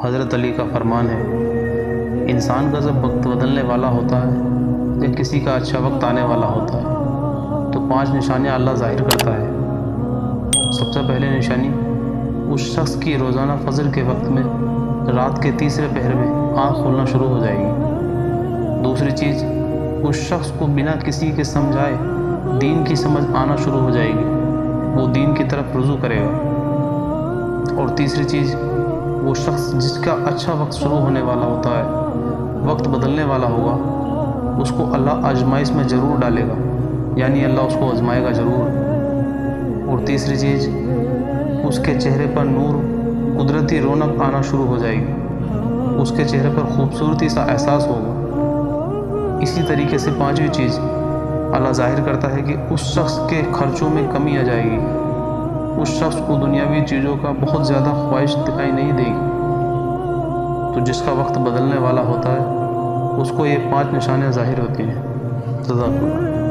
حضرت علی کا فرمان ہے، انسان کا جب وقت بدلنے والا ہوتا ہے یا کسی کا اچھا وقت آنے والا ہوتا ہے تو 5 نشانیاں اللہ ظاہر کرتا ہے۔ سب سے پہلے نشانی، اس شخص کی روزانہ فجر کے وقت میں رات کے تیسرے پہر میں آنکھ کھولنا شروع ہو جائے گی۔ دوسری چیز، اس شخص کو بنا کسی کے سمجھائے دین کی سمجھ آنا شروع ہو جائے گی، وہ دین کی طرف رجوع کرے گا۔ اور تیسری چیز، وہ شخص جس کا اچھا وقت شروع ہونے والا ہوتا ہے، وقت بدلنے والا ہوگا، اس کو اللہ آزمائش میں ضرور ڈالے گا، یعنی اللہ اس کو آزمائے گا ضرور۔ اور تیسری چیز، اس کے چہرے پر نور، قدرتی رونق آنا شروع ہو جائے گی، اس کے چہرے پر خوبصورتی سا احساس ہوگا۔ اسی طریقے سے 5ویں چیز، اللہ ظاہر کرتا ہے کہ اس شخص کے خرچوں میں کمی آ جائے گی، اس شخص کو دنیاوی چیزوں کا بہت زیادہ خواہش دکھائی نہیں دے گی۔ تو جس کا وقت بدلنے والا ہوتا ہے اس کو یہ 5 نشانیاں ظاہر ہوتی ہیں۔ جزاک اللہ۔